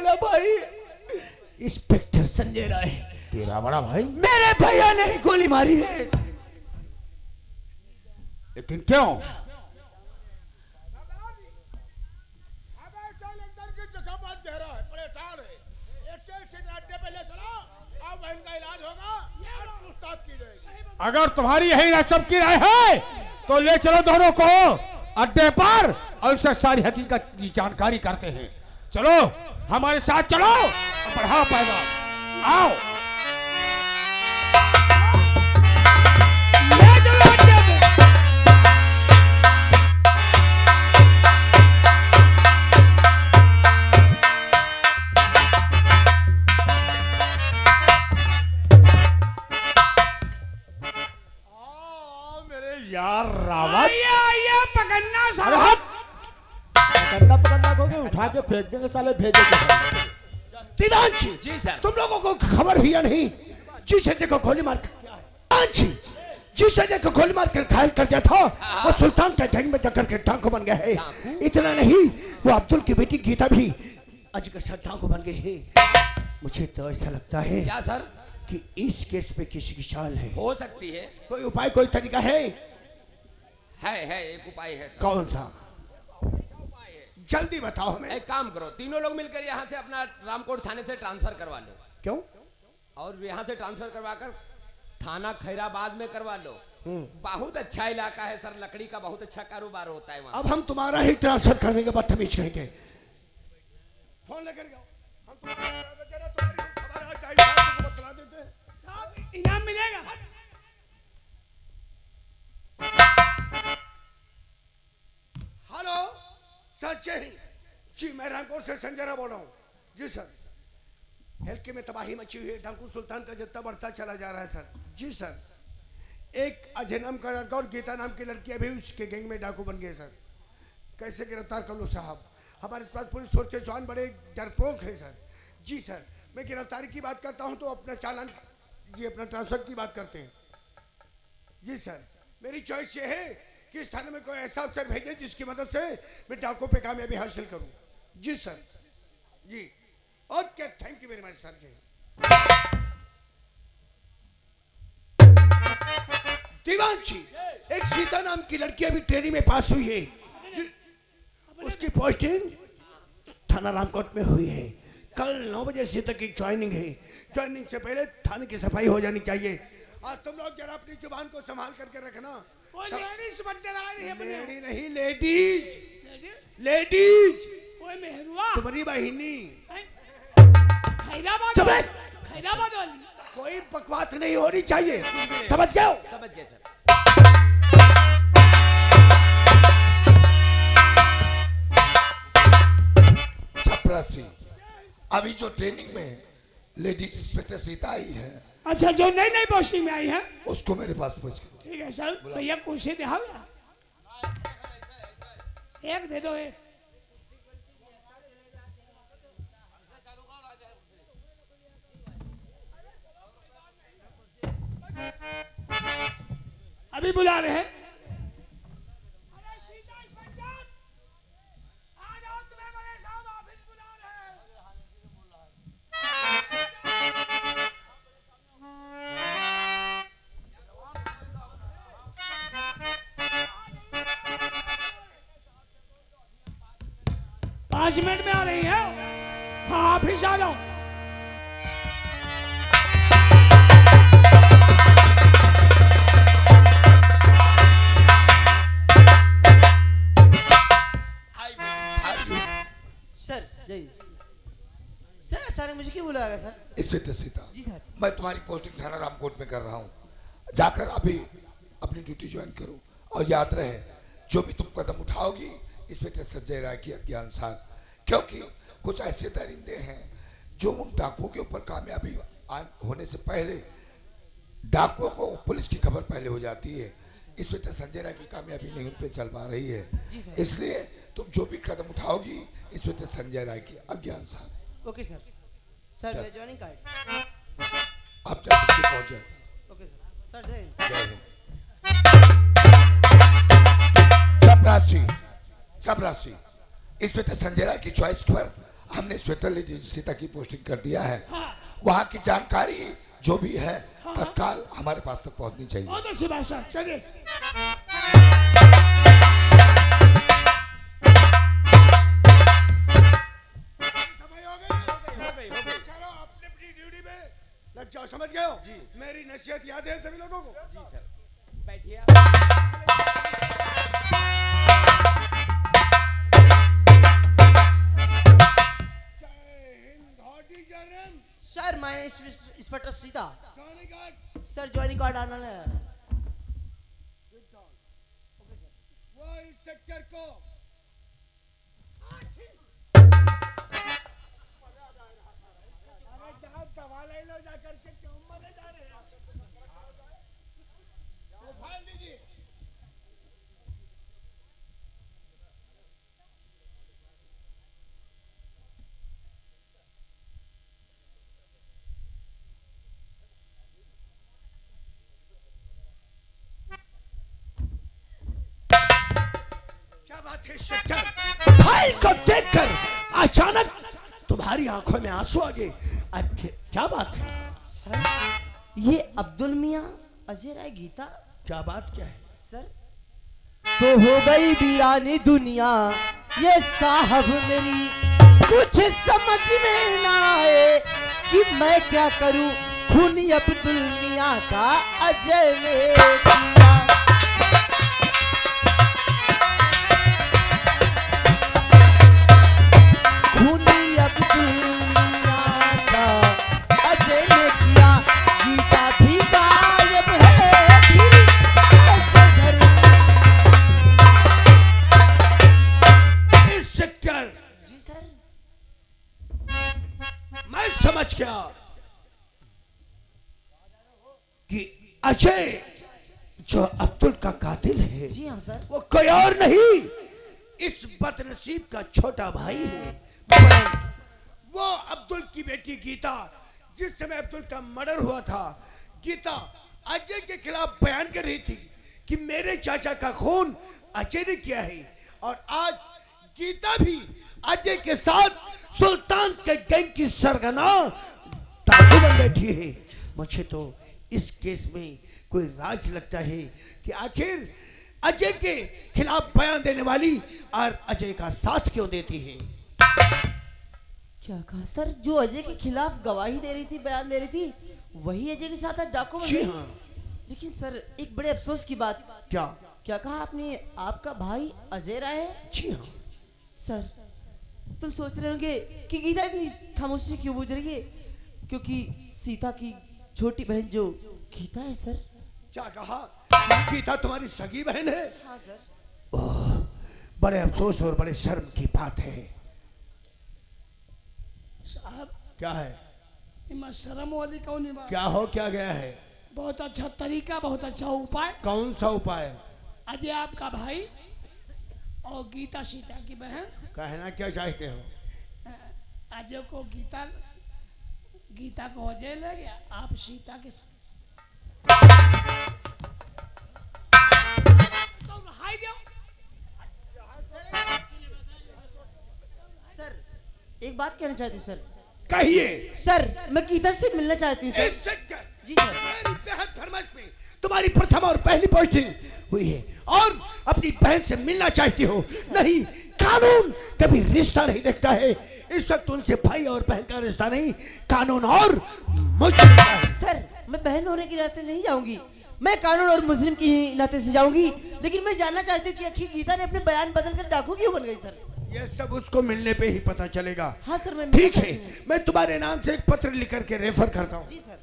बड़ा भाई इंस्पेक्टर संजय राय। तेरा बड़ा भाई? मेरे भैया ने ही गोली मारी है। लेकिन क्यों? अगर तुम्हारी यही राय सबकी राय है तो ले चलो दोनों को अड्डे पर और उनसे सारी हकीकत की जानकारी करते हैं। चलो हमारे साथ चलो, बढ़ाओ पैदा, आओ। यार रावत, पकड़ना पकड़ना को उठा के फेंक देंगे साले, भेजे दिवांशी। जी सर। तुम लोगों को खबर भी या नहीं? जिस संजय को गोली मार जिस संजय को गोली मार कर घायल कर दिया था वो सुल्तान के गैंग में जाकर के डाकू बन गया है। इतना नहीं, वो अब्दुल की बेटी गीता भी आज के साथ डाकू बन गई है। मुझे तो ऐसा लगता है क्या सर कि इस केस पे किसी की चाल है। हो सकती है। कोई उपाय, कोई तरीका है? एक उपाय है सर। कौन सा? जल्दी बताओ हमें। एक काम करो, तीनों लोग मिलकर यहाँ से अपना रामकोट थाने से ट्रांसफर करवा लो। क्यों? और यहाँ से ट्रांसफर करवाकर थाना खैराबाद में करवा लो। बहुत अच्छा इलाका है सर, लकड़ी का बहुत अच्छा कारोबार होता है वहाँ। अब हम तुम्हारा ही ट्रांसफर करने के बाद तमीज करेंगे। फोन लेकर जाओ, हम तुम्हारी खबर बतला देते हैं, इनाम मिलेगा। हेलो सर, जय हिंद जी। मैं रामकोट से संजय राय बोल रहा हूँ। जी सर, हल्के में तबाही मची हुई है। डाकू सुल्तान का जत्था बढ़ता चला जा रहा है सर। जी सर, एक अजय नाम का लड़का और गीता नाम की लड़की अभी उसके गैंग में डाकू बन गए सर। कैसे गिरफ्तार कर लो साहब? हमारे पास पुलिस फोर्स के जवान बड़े डरपोक हैं सर। जी सर, मैं गिरफ्तारी की बात करता हूं तो अपना चालान जी, अपना ट्रांसफर की बात करते हैं। जी सर, मेरी चॉइस ये है कि इस थाने में कोई ऐसा अफसर भेजें जिसकी मदद से मैं डाकू पे कामयाबी हासिल करूं। जी सर, जी okay, thank you very much sir. जी दिवांशी, एक सीता नाम की लड़की अभी ट्रेनिंग में पास हुई है। उसकी पोस्टिंग थाना रामकोट में हुई है। कल 9 बजे से तक की ज्वाइनिंग है। ज्वाइनिंग से पहले थाने की सफाई हो जानी चाहिए। और तुम लोग जरा अपनी जुबान को संभाल करके रखना। लेडी नहीं, लेडीज, लेडीज। तुम्हारी बहिनी खैराबाद वाली। कोई बकवास नहीं होनी चाहिए, समझ गए? समझ गए सर। चपरासी, अभी जो ट्रेनिंग में लेडीज इंस्पेक्टर सीता आई है। अच्छा, जो नई नई पोस्टिंग में आई है उसको मेरे पास पूछ। ठीक है सर। भैया कुर्सी दिखाओ, एक दे दो। एक अभी बुला रहे हैं। पाँच मिनट में आ रही है। हाँ, ऑफिस आ जाओ। सर जय सर, अचानक मुझे क्यों बुलाया sir? Inspector Sita ji sir. मैं तुम्हारी पोस्टिंग थाना रामकोट में कर रहा हूँ। जाकर अभी अपनी ड्यूटी ज्वाइन करो और याद रहे जो भी तुम कदम उठाओगी इंस्पेक्टर संजय राय की आज्ञा अनुसार, क्योंकि कुछ ऐसे दरिंदे हैं जो उन डाकुओं के ऊपर कामयाबी होने से पहले डाकुओं को पुलिस की खबर पहले हो जाती है। इंस्पेक्टर संजय राय की कामयाबी नहीं उन पर चल पा रही है, इसलिए तुम जो भी कदम उठाओगी इंस्पेक्टर संजय राय की आज्ञा अनुसार। Okay sir. सर मेरा ज्वाइनिंग कार्ड आप जा सकते पहुंच जाए। Okay sir. सर जय हिंद। जय हिंद। चपरासी, चपरासी, इंस्पेक्टर संजय राय की चॉइस पर हमने स्वेटर लेडी सीता की पोस्टिंग कर दिया है। वहाँ की जानकारी जो भी है तत्काल हमारे पास तक पहुँचनी चाहिए। बहुत अच्छी बात सर, चलिए। समय हो गई। चलो अपनी अपनी ड्यूटी पे लग जाओ, समझ गए हो? जी। मेरी नसीहत याद है सभी लोगों को? जी सर, बैठिए आप। जय हिंद, हौडी जरन, सर मैं inspector Sita Johnny guard, sir joining card आना है। sit down. वो इंस्पेक्टर को अरे जाओ दवा ले लो जा करके, क्यों मरे जा रहे हैं? सोफा लीजिए। क्या बात है इंस्पेक्टर? भाई को देखकर अचानक तुम्हारी आंखों में आंसू आ गए। अब क्या बात है? सर ये अब्दुल मियाँ अजय राय गीता क्या बात क्या है? सर तो हो गई वीरानी दुनिया ये साहब मेरी, कुछ समझ में ना आए कि मैं क्या करूं, खूनी अब्दुल मियाँ का अजय ने किया। खूनी अब्दुल मियाँ का अजय ने किया, गीता भी गायब है दिल ऐसे घर। इंस्पेक्टर जी सर। मैं समझ गया कि अजय जो अब्दुल का कातिल है जी हाँ सर। वो कोई और नहीं, इस बदनसीब का छोटा भाई है बयान। वो अब्दुल की बेटी गीता, जिस समय अब्दुल का मर्डर हुआ था, गीता अजय के खिलाफ बयान कर रही थी कि मेरे चाचा का खून अजय ने किया है। और आज गीता भी अजय के साथ सुल्तान के गैंग की सरगना डाकू बन बैठी है। मुझे तो इस केस में कोई राज लगता है कि आखिर अजय के खिलाफ बयान देने वाली और अजय का साथ क्यों देती है? क्या कहा सर? जो अजय के खिलाफ गवाही दे रही थी, बयान दे रही थी, वही अजय के साथ आज डाकू बन जी गई? हाँ। लेकिन सर एक बड़े अफसोस की बात। क्या? क्या कहा आपने? आपका भाई अजय राय है? जी हाँ। सर तुम सोच रहे होंगे कि गीता इतनी खामोशी क्यों बूझ रही है, क्योंकि सीता की छोटी बहन जो गीता है सर। क्या कहा? गीता तुम्हारी सगी बहन है? हाँ सर। ओह, बड़े अफसोस और बड़े शर्म की बात है। साहब क्या है? इमा शर्म वाली कौन बात? क्या हो क्या गया है? बहुत अच्छा तरीका, बहुत अच्छा उपाय। कौन सा उपाय? अजय आपका भाई और गीता सीता की बहन। कहना क्या चाहते हो? अजय को गीता, गीता को अजय ले गया, आप सीता के तो हाय दो। सर एक बात कहना चाहती हूँ सर। कहिए। सर मैं गीता से मिलना चाहती हूँ सर। इंस्पेक्टर, जी सर। मेरी बेहद फरमाइश में तुम्हारी प्रथम और पहली पोस्टिंग हुई है और अपनी बहन से मिलना चाहती हो। नहीं, कानून कभी रिश्ता नहीं देखता है। इस वक्त उनसे भाई और बहन का रिश्ता नहीं, कानून और मुस्लिम का है। सर मैं बहन होने के नाते नहीं जाऊंगी, मैं कानून और मुस्लिम की ही नाते से जाऊंगी। लेकिन मैं जानना चाहती हूँ कि आखिर गीता ने अपने बयान बदल कर डाकू क्यों बन गई सर? ये सब उसको मिलने पे ही पता चलेगा। हाँ सर मैं ठीक है, मैं तुम्हारे नाम से एक पत्र लिख करके रेफर करता हूँ। जी सर।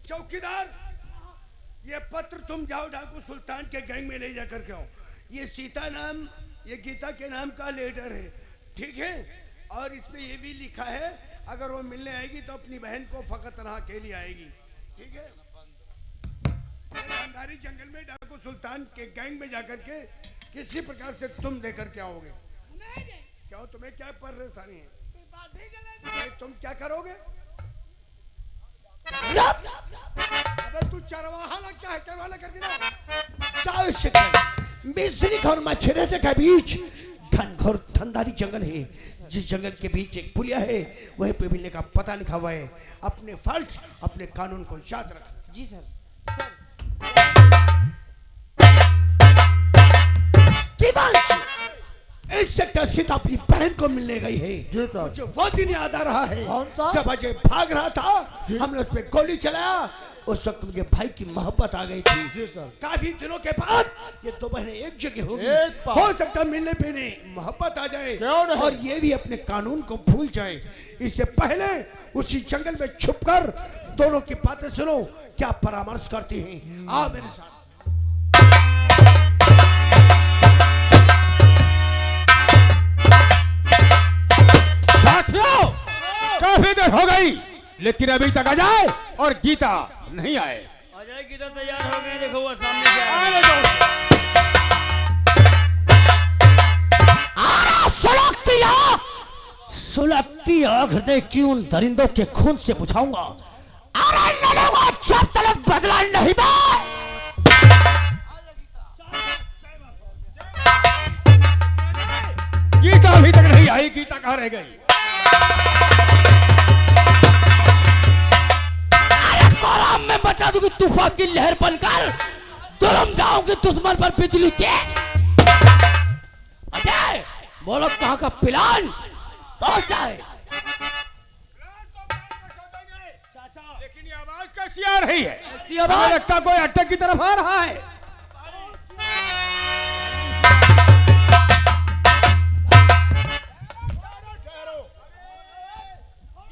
चौकीदार, ये पत्र तुम जाओ डाकू सुल्तान के गैंग में ले जाकर के आओ। ये सीता नाम, ये गीता के नाम का लेटर है, ठीक है? और इसमें ये भी लिखा है अगर वो मिलने आएगी तो अपनी बहन को फकत तनहा के लिए आएगी, ठीक है? अंगारी जंगल में डाकू सुल्तान के गैंग में जाकर के किसी प्रकार से तुम लेकर के आओगे। नहीं नहीं, क्या हो, तुम्हें क्या परेशानी है? ये बात भाई तुम क्या करोगे? अबे तू चरवाहा लगता है, चरवाहा लेकर गिरा। 40 सेकंड मिस्री और मछरेटे के बीच घनघोर ठंडारी जंगल है। जिस जंगल के बीच एक पुलिया है, वहीं पे मिलने का पता लिखा हुआ है। अपने फर्ज, अपने कानून को याद रख। जी सर। इस सेक्टर से अपनी बहन को मिलने गई है। मुझे वो दिन याद आ रहा है जब अजय भाग रहा था, हमने उस पे गोली चलाया। उस वक्त मुझे भाई की मोहब्बत आ गई थी। जी सर। काफी दिनों के बाद ये दो बहनें एक जगह होगी। हो सकता है मिलने पे मोहब्बत आ जाए और ये भी अपने कानून को भूल जाए। इससे पहले उसी जंगल में छुपकर दोनों की बातें सुनो, क्या परामर्श करती हैं। आओ मेरे साथ। साथियों, काफी देर हो गई लेकिन अभी तक अजय और गीता नहीं आए। अजय गीता तैयार हो गए, देखो वो सामने से आ रहे हैं। सुलगती आग हृदय की उन दरिंदों के खून से बुझाऊंगा। अरे लड़ूंगा जब तक बदला नहीं बा। गीता अभी तक नहीं आई। गीता कहाँ रह गई? कोराम में बता दूं कि तूफान की लहर बनकर दुर्म जाऊंगी दुश्मन पर बिजली के। अजय बोलो कहाँ का प्लान सोचता है? लेकिन ये आवाज कैसी आ रही है? हमें लगता कोई अटक की तरफ आ रहा है।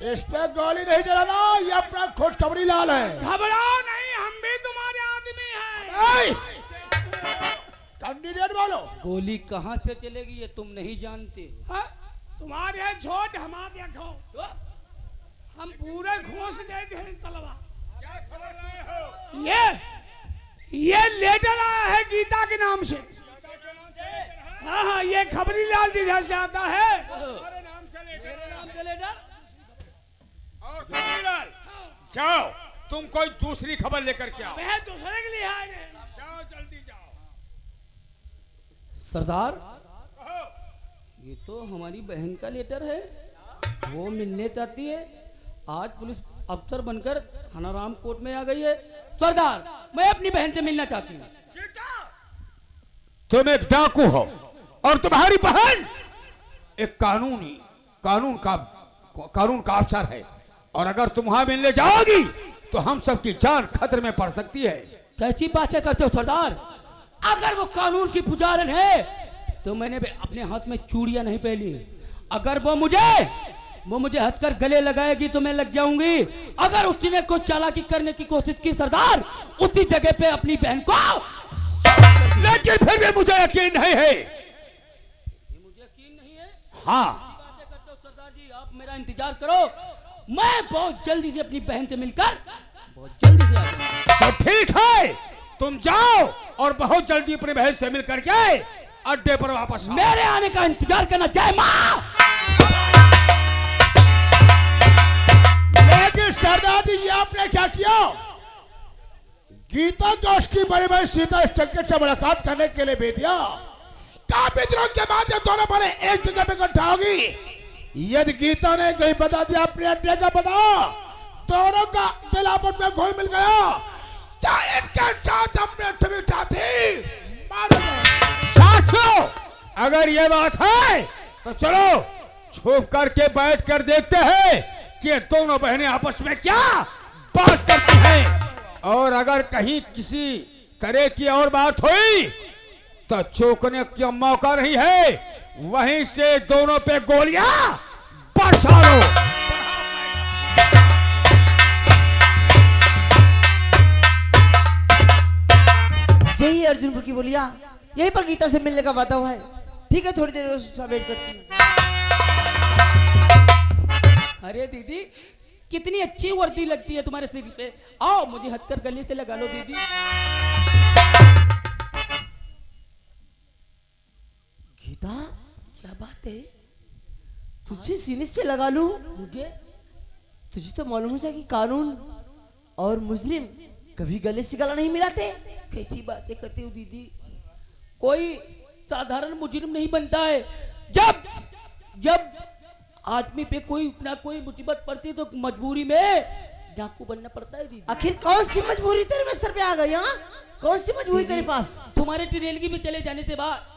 इस पे गोली नहीं चलाना, ये अपना खुशखबरी लाल है। घबराओ नहीं, हम भी तुम्हारे आदमी हैं। कैंडिडेट बोलो। गोली कहाँ से चलेगी ये तुम नहीं जानते। हाँ? तुम्हारे यहाँ छोट हमारे यहाँ खो, हम पूरे घोष दे दें तलवा। ये लेटर आया है गीता के नाम से। हाँ हाँ, ये खबरी लाल जिधर से आता है। जाओ, तुम कोई दूसरी खबर लेकर के आओ। मैं दूसरे के लिए आए हैं। जाओ, जल्दी जाओ। सरदार, ये तो हमारी बहन का लेटर है। वो मिलने चाहती है। आज पुलिस अफसर बनकर हनाराम कोर्ट में आ गई है। सरदार, मैं अपनी बहन से मिलना चाहती हूँ। तुम एक डाकू हो और तुम्हारी बहन एक कानून का अफसर है, और अगर तुम वहां मिलने जाओगी तो हम सबकी जान खतरे में पड़ सकती है। कैसी बातें करते हो सरदार? अगर वो कानून की पुजारन है तो मैंने भी अपने हाथ में चूड़ियां नहीं पहनी। अगर वो मुझे हथकर गले लगाएगी तो मैं लग जाऊंगी। अगर उसने कुछ चालाकी करने की कोशिश की सरदार, उसी जगह पे अपनी बहन को। लेकिन फिर भी मुझे यकीन नहीं है। मुझे यकीन नहीं है। हाँ, बातें करते हो सरदार जी, आप मेरा इंतजार करो। मैं बहुत जल्दी से अपनी बहन से मिलकर बहुत जल्दी से आ जाऊंगा। तो ठीक है, तुम जाओ और बहुत जल्दी अपनी बहन से मिल करके अड्डे पर वापस आओ। मेरे आने का इंतजार करना। जय मां। लेकिन सरदार जी, ये आपने क्या किया? गीता जो उसकी बड़ी बहन सीता इस चक्कर से मुलाकात करने के लिए भेज दिया। काफी दिनों के बाद ये दोनों बड़े एक जगह पे इकट्ठा होगी। यदि गीता ने कहीं बता दिया अपने अड्डे का पता, दोनों का दिल आपस में घुल मिल गया। चाहे इनके साथ अपने सभी साथी मारे गए। साथियों, अगर ये बात है तो चलो छुप करके बैठ कर देखते हैं कि ये दोनों बहनें आपस में क्या बात करती हैं। और अगर कहीं किसी तरह की और बात हुई तो चौंकने का मौका नहीं है। वहीं से दोनों पे गोलियां बरसा लो। यही अर्जुनपुर की बोलिया, यहीं पर गीता से मिलने का वादा हुआ है। ठीक है, थोड़ी देर उसका वेट करती हूँ। अरे दीदी, कितनी अच्छी वर्दी लगती है तुम्हारे सिर पे। आओ, मुझे हथकर गले से लगा लो दीदी। गीता, क्या बात है? तुझे सीने से लगा लूं? मुझे तुझे तो मालूम है कि कानून और मुजरिम कभी गले से गला नहीं मिलाते। कैसी बातें करती हो दीदी? कोई साधारण मुजरिम नहीं बनता है। जब जब आदमी पे कोई ना कोई मुसीबत पड़ती तो मजबूरी में डाकू बनना पड़ता है दीदी। आखिर कौन सी मजबूरी तेरे में सर पे आ गई? हाँ, कौन सी मजबूरी तेरे पास? तुम्हारे ट्रेलगी में चले जाने के बाद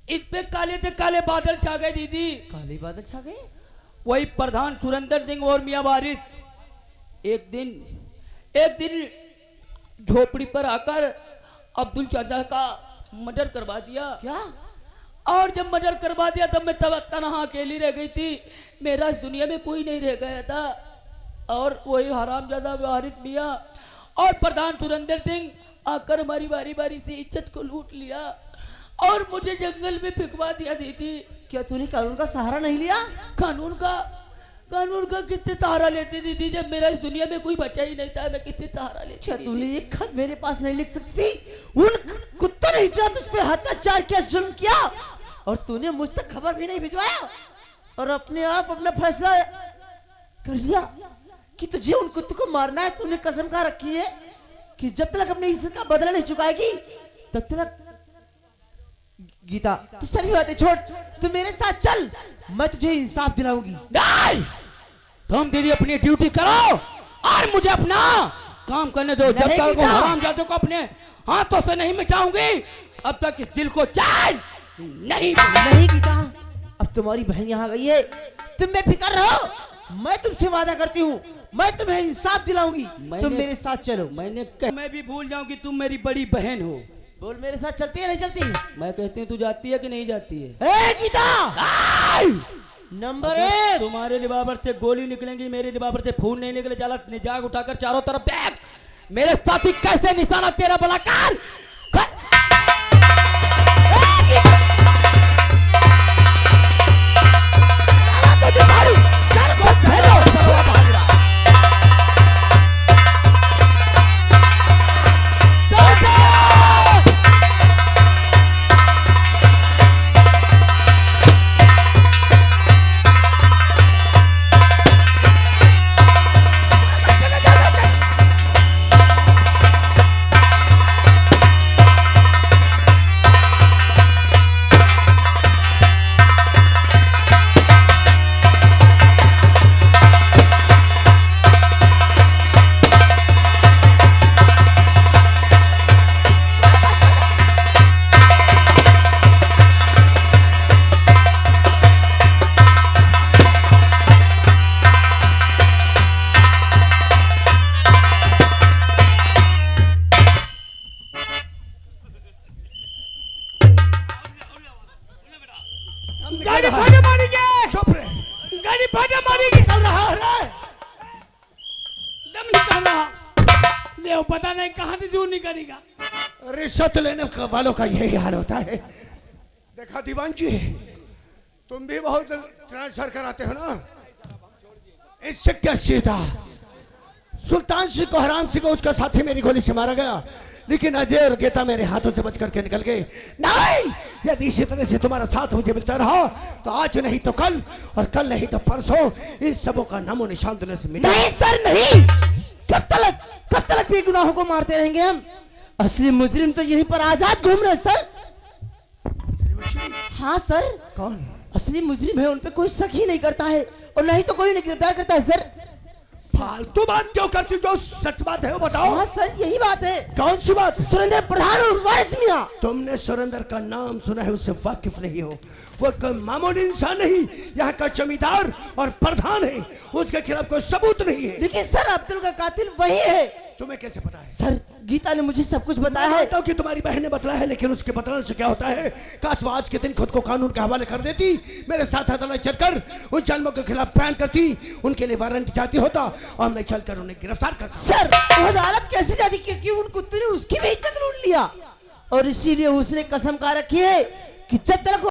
इत पे काले से काले बादल छा गए दीदी। काले बादल छा गए? वही प्रधान सुरेंद्र सिंह और मियां वारिस एक दिन झोपड़ी पर आकर अब्दुल चाचा का मर्डर करवा दिया। क्या? और जब मर्डर करवा दिया तब मैं तब तनहा अकेली रह गई थी। मेरा इस दुनिया में कोई नहीं रह गया था। और वही हरामजादा वारिस मियां और प्रधान सुरेंद्र सिंह आकर हमारी बारी बारी से इज्जत को लूट लिया और मुझे जंगल में फेंकवा दिया दीदी। क्या तूने कानून का सहारा नहीं लिया? कानून का किससे सहारा लेती दीदी? जब मेरा इस दुनिया में कोई बचा ही नहीं था, मैं किससे सहारा लेती? क्या तूने एक खत मेरे पास नहीं लिख सकती? उन कुत्तों ने इतना तुझ पे अत्याचार किया, जुल्म किया और तूने मुझ तक खबर भी नहीं भिजवाया और अपने आप अपना फैसला कर लिया कि तुझे उन कुत्तों को मारना है। तूने कसम खा रखी है कि जब तक अपनी इज्जत का बदला नहीं चुकाएगी तब तक। गीता, तू सभी बातें छोड़, तू मेरे साथ चल, मैं तुझे इंसाफ दिलाऊंगी। नहीं, तुम दीदी अपनी ड्यूटी करो और मुझे अपना काम करने दो। जब तक वो हरामजादों को अपने हाथों से नहीं मिटाऊंगी अब तक इस दिल को चैन नहीं। नहीं गीता, अब तुम्हारी बहन यहाँ गई है, तुम बेफिक्र रहो। मैं तुमसे वादा करती हूँ, मैं तुम्हें इंसाफ दिलाऊंगी। तुम मेरे साथ चलो। मैं भी भूल जाऊं कि तुम मेरी बड़ी बहन हो। बोल, मेरे साथ चलती है नहीं चलती? मैं कहती हूँ तू जाती है कि नहीं जाती है? ए गीता, नंबर 1, तुम्हारे लिबाबर से गोली निकलेंगी, मेरे लिबाबर से खून नहीं निकले। जाला निजाग उठाकर चारों तरफ देख, मेरे साथी कैसे निशाना तेरा बनाकर। गाड़ी फाटे मारेंगे। चुप रहे। गाड़ी फाटे मारेंगे। चल रहा है, दम निकल रहा। ले पता नहीं कहाँ से दूर निकलेगा। रिश्वत लेने वालों का यही हाल होता है। देखा दीवान जी, तुम भी बहुत ट्रांसफर कराते हो ना। इससे क्या सीधा सुल्तान सिंह को, हराम सिंह को उसका साथी मेरी गोली से मारा गया, लेकिन अजय और गीता मेरे हाथों से बच करके निकल गए। नहीं, यदि इसी तरह से तुम्हारा साथ मुझे मिलता रहा तो आज नहीं तो कल और कल नहीं तो परसों इन सबों का नामो निशान दुनिया से मिलेगा। नहीं सर, नहीं। कब तक बेगुनाहों को मारते रहेंगे हम? असली मुजरिम तो यहीं पर आजाद घूम रहे हैं सर। हाँ सर। कौन असली मुजरिम है? उन पे कोई शक ही नहीं करता है और नहीं तो कोई नहीं गिरफ्तार करता है सर। फालतू बात क्यों करती, जो सच बात है वो बताओ। हाँ सर, यही बात है। कौन सी बात? सुरेंद्र प्रधान और वारिस मियां। तुमने सुरेंद्र का नाम सुना है, उससे वाकिफ नहीं हो। वो कोई मामूली इंसान नहीं, यहाँ का जमींदार और प्रधान है। उसके खिलाफ कोई सबूत नहीं है। लेकिन सर, अब्दुल का कातिल वही है। तुम्हें कैसे पता है? सर, गीता ने मुझे सब कुछ बताया है। कि तुम्हारी बहन ने बतलाया है, लेकिन उसके बतलाने से क्या होता है? काश वो आज के दिन खुद को कानून के हवाले कर देती, मेरे साथ अदालत चलकर उन जालिमों के खिलाफ बयान करती, उनके लिए वारंट जाती होता और मैं चलकर उन्हें गिरफ्तार करता। सर, वो अदालत कैसे जाती? क्योंकि उन कुत्तों ने उसकी भी इज्जत लूट लिया और इसीलिए उसने कसम खा रखी है कि जब तक